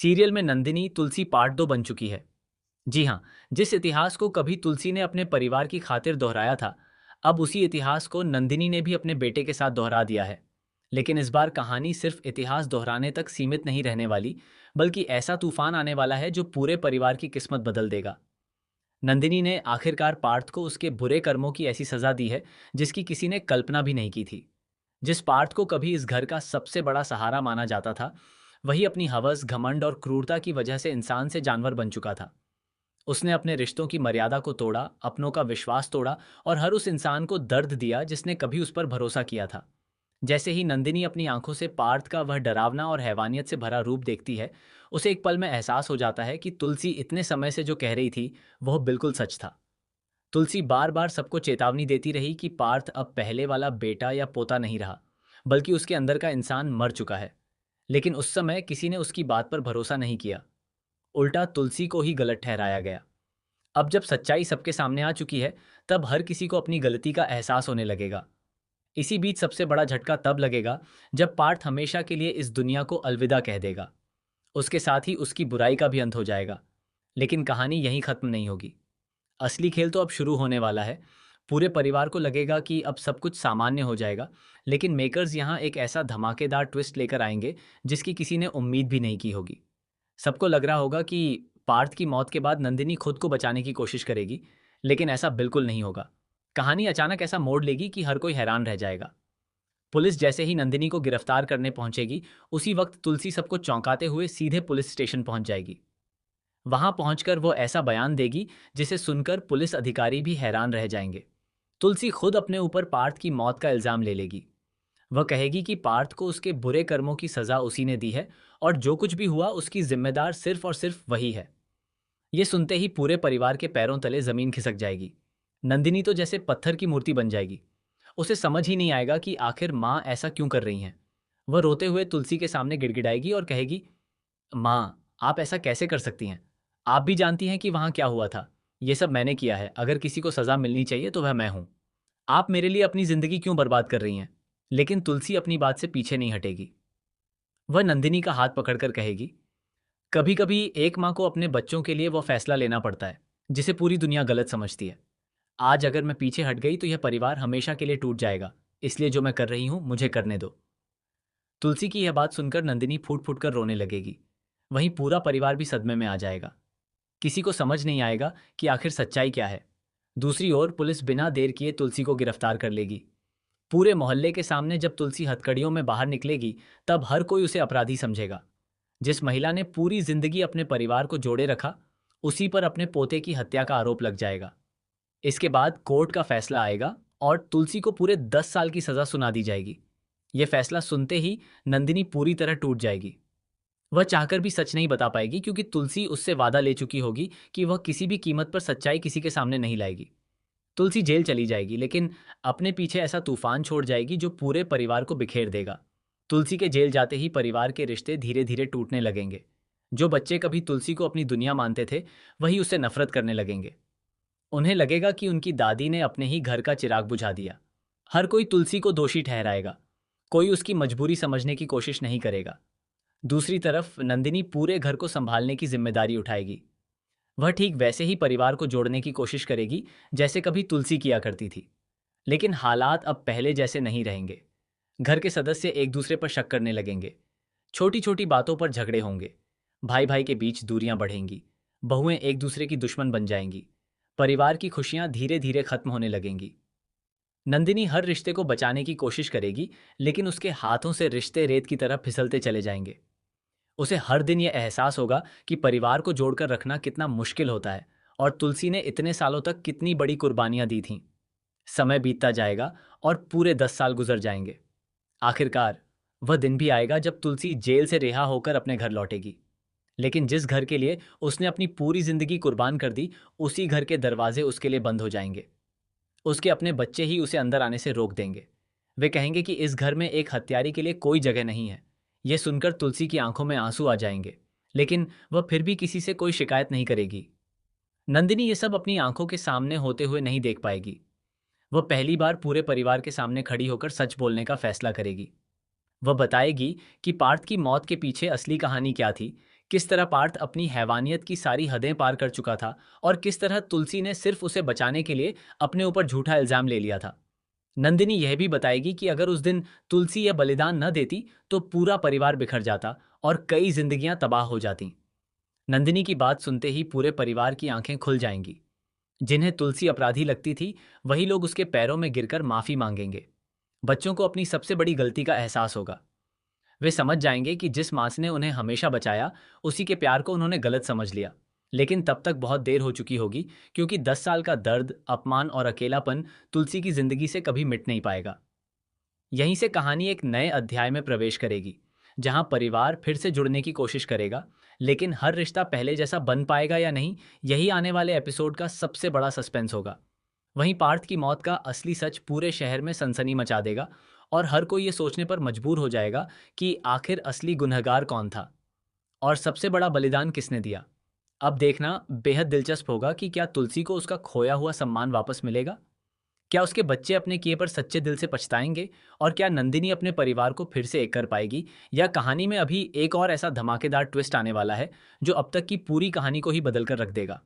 Serial में नंदिनी तुलसी part 2 बन चुकी है। जी हाँ, जिस इतिहास को कभी तुलसी ने अपने परिवार की खातिर दोहराया था, अब उसी इतिहास को नंदिनी ने भी अपने बेटे के साथ दोहरा दिया है। लेकिन इस बार कहानी सिर्फ इतिहास दोहराने तक सीमित नहीं रहने वाली, बल्कि ऐसा तूफान आने वाला है जो पूरे परिवार की किस्मत बदल देगा। नंदिनी ने आखिरकार पार्थ को उसके बुरे कर्मों की ऐसी सजा दी है, जिसकी किसी ने कल्पना भी नहीं की थी। जिस पार्थ को कभी इस घर का सबसे बड़ा सहारा माना जाता था, वही अपनी हवस, घमंड और क्रूरता की वजह से इंसान से जानवर बन चुका था। उसने अपने रिश्तों की मर्यादा को तोड़ा, अपनों का विश्वास तोड़ा और हर उस इंसान को दर्द दिया जिसने कभी उस पर भरोसा किया था। जैसे ही नंदिनी अपनी आंखों से पार्थ का वह डरावना और हैवानियत से भरा रूप देखती है, उसे एक पल में एहसास हो जाता है कि तुलसी इतने समय से जो कह रही थी, वह बिल्कुल सच था। तुलसी बार बार सबको चेतावनी देती रही कि पार्थ अब पहले वाला बेटा या पोता नहीं रहा, बल्कि उसके अंदर का इंसान मर चुका है। लेकिन उस समय किसी ने उसकी बात पर भरोसा नहीं किया। उल्टा तुलसी को ही गलत ठहराया गया। अब जब सच्चाई सबके सामने आ चुकी है, तब हर किसी को अपनी गलती का एहसास होने लगेगा। इसी बीच सबसे बड़ा झटका तब लगेगा जब पार्थ हमेशा के लिए इस दुनिया को अलविदा कह देगा। उसके साथ ही उसकी बुराई का भी अंत हो जाएगा। लेकिन कहानी यहीं खत्म नहीं होगी। असली खेल तो अब शुरू होने वाला है। पूरे परिवार को लगेगा कि अब सब कुछ सामान्य हो जाएगा, लेकिन मेकर्स यहाँ एक ऐसा धमाकेदार ट्विस्ट लेकर आएंगे जिसकी किसी ने उम्मीद भी नहीं की होगी। सबको लग रहा होगा कि पार्थ की मौत के बाद नंदिनी खुद को बचाने की कोशिश करेगी, लेकिन ऐसा बिल्कुल नहीं होगा। कहानी अचानक ऐसा मोड़ लेगी कि हर कोई हैरान रह जाएगा। पुलिस जैसे ही नंदिनी को गिरफ्तार करने पहुंचेगी, उसी वक्त तुलसी सबको चौंकाते हुए सीधे पुलिस स्टेशन पहुंच जाएगी। वहां पहुंचकर वो ऐसा बयान देगी जिसे सुनकर पुलिस अधिकारी भी हैरान रह जाएंगे। तुलसी खुद अपने ऊपर पार्थ की मौत का इल्जाम ले लेगी। वह कहेगी कि पार्थ को उसके बुरे कर्मों की सजा उसी ने दी है और जो कुछ भी हुआ उसकी जिम्मेदार सिर्फ और सिर्फ वही है। ये सुनते ही पूरे परिवार के पैरों तले जमीन खिसक जाएगी। नंदिनी तो जैसे पत्थर की मूर्ति बन जाएगी। उसे समझ ही नहीं आएगा कि आखिर माँ ऐसा क्यों कर रही हैं। वह रोते हुए तुलसी के सामने गिड़गिड़ाएगी और कहेगी, माँ, आप ऐसा कैसे कर सकती हैं? आप भी जानती हैं कि वहाँ क्या हुआ था। ये सब मैंने किया है। अगर किसी को सजा मिलनी चाहिए तो वह मैं हूँ। आप मेरे लिए अपनी जिंदगी क्यों बर्बाद कर रही हैं? लेकिन तुलसी अपनी बात से पीछे नहीं हटेगी। वह नंदिनी का हाथ पकड़कर कहेगी, कभी कभी एक माँ को अपने बच्चों के लिए वो फैसला लेना पड़ता है जिसे पूरी दुनिया गलत समझती है। आज अगर मैं पीछे हट गई तो यह परिवार हमेशा के लिए टूट जाएगा। इसलिए जो मैं कर रही हूँ मुझे करने दो। तुलसी की यह बात सुनकर नंदिनी फूट फूट कर रोने लगेगी। वहीं पूरा परिवार भी सदमे में आ जाएगा। किसी को समझ नहीं आएगा कि आखिर सच्चाई क्या है। दूसरी ओर पुलिस बिना देर किए तुलसी को गिरफ्तार कर लेगी। पूरे मोहल्ले के सामने जब तुलसी हथकड़ियों में बाहर निकलेगी, तब हर कोई उसे अपराधी समझेगा। जिस महिला ने पूरी जिंदगी अपने परिवार को जोड़े रखा, उसी पर अपने पोते की हत्या का आरोप लग जाएगा। इसके बाद कोर्ट का फैसला आएगा और तुलसी को पूरे 10 साल की सजा सुना दी जाएगी। यह फैसला सुनते ही नंदिनी पूरी तरह टूट जाएगी। वह चाहकर भी सच नहीं बता पाएगी, क्योंकि तुलसी उससे वादा ले चुकी होगी कि वह किसी भी कीमत पर सच्चाई किसी के सामने नहीं लाएगी। तुलसी जेल चली जाएगी, लेकिन अपने पीछे ऐसा तूफान छोड़ जाएगी जो पूरे परिवार को बिखेर देगा। तुलसी के जेल जाते ही परिवार के रिश्ते धीरे धीरे टूटने लगेंगे। जो बच्चे कभी तुलसी को अपनी दुनिया मानते थे, वही उससे नफरत करने लगेंगे। उन्हें लगेगा कि उनकी दादी ने अपने ही घर का चिराग बुझा दिया। हर कोई तुलसी को दोषी ठहराएगा। कोई उसकी मजबूरी समझने की कोशिश नहीं करेगा। दूसरी तरफ नंदिनी पूरे घर को संभालने की जिम्मेदारी उठाएगी। वह ठीक वैसे ही परिवार को जोड़ने की कोशिश करेगी जैसे कभी तुलसी किया करती थी। लेकिन हालात अब पहले जैसे नहीं रहेंगे। घर के सदस्य एक दूसरे पर शक करने लगेंगे। छोटी छोटी बातों पर झगड़े होंगे। भाई भाई के बीच दूरियां बढ़ेंगी। बहुएं एक दूसरे की दुश्मन बन जाएंगी। परिवार की खुशियां धीरे धीरे खत्म होने लगेंगी। नंदिनी हर रिश्ते को बचाने की कोशिश करेगी, लेकिन उसके हाथों से रिश्ते रेत की तरह फिसलते चले जाएंगे। उसे हर दिन यह एहसास होगा कि परिवार को जोड़कर रखना कितना मुश्किल होता है और तुलसी ने इतने सालों तक कितनी बड़ी कुर्बानियां दी थीं। समय बीतता जाएगा और पूरे 10 साल गुजर जाएंगे। आखिरकार वह दिन भी आएगा जब तुलसी जेल से रिहा होकर अपने घर लौटेगी। लेकिन जिस घर के लिए उसने अपनी पूरी जिंदगी कुर्बान कर दी, उसी घर के दरवाजे उसके लिए बंद हो जाएंगे। उसके अपने बच्चे ही उसे अंदर आने से रोक देंगे। वे कहेंगे कि इस घर में एक हत्यारी के लिए कोई जगह नहीं है। यह सुनकर तुलसी की आंखों में आंसू आ जाएंगे, लेकिन वह फिर भी किसी से कोई शिकायत नहीं करेगी। नंदिनी ये सब अपनी आंखों के सामने होते हुए नहीं देख पाएगी। वह पहली बार पूरे परिवार के सामने खड़ी होकर सच बोलने का फैसला करेगी। वह बताएगी कि पार्थ की मौत के पीछे असली कहानी क्या थी, किस तरह पार्थ अपनी हैवानियत की सारी हदें पार कर चुका था और किस तरह तुलसी ने सिर्फ उसे बचाने के लिए अपने ऊपर झूठा इल्जाम ले लिया था। नंदिनी यह भी बताएगी कि अगर उस दिन तुलसी यह बलिदान न देती तो पूरा परिवार बिखर जाता और कई जिंदगियां तबाह हो जाती। नंदिनी की बात सुनते ही पूरे परिवार की आंखें खुल जाएंगी। जिन्हें तुलसी अपराधी लगती थी वही लोग उसके पैरों में गिरकर माफी मांगेंगे। बच्चों को अपनी सबसे बड़ी गलती का एहसास होगा। वे समझ जाएंगे कि जिस माँ ने उन्हें हमेशा बचाया उसी के प्यार को उन्होंने गलत समझ लिया। लेकिन तब तक बहुत देर हो चुकी होगी, क्योंकि 10 साल का दर्द, अपमान और अकेलापन तुलसी की जिंदगी से कभी मिट नहीं पाएगा। यहीं से कहानी एक नए अध्याय में प्रवेश करेगी, जहां परिवार फिर से जुड़ने की कोशिश करेगा। लेकिन हर रिश्ता पहले जैसा बन पाएगा या नहीं, यही आने वाले एपिसोड का सबसे बड़ा सस्पेंस होगा। वहीं पार्थ की मौत का असली सच पूरे शहर में सनसनी मचा देगा और हर कोई ये सोचने पर मजबूर हो जाएगा कि आखिर असली गुनहगार कौन था और सबसे बड़ा बलिदान किसने दिया। अब देखना बेहद दिलचस्प होगा कि क्या तुलसी को उसका खोया हुआ सम्मान वापस मिलेगा, क्या उसके बच्चे अपने किए पर सच्चे दिल से पछताएंगे, और क्या नंदिनी अपने परिवार को फिर से एक कर पाएगी, या कहानी में अभी एक और ऐसा धमाकेदार ट्विस्ट आने वाला है जो अब तक की पूरी कहानी को ही बदल कर रख देगा।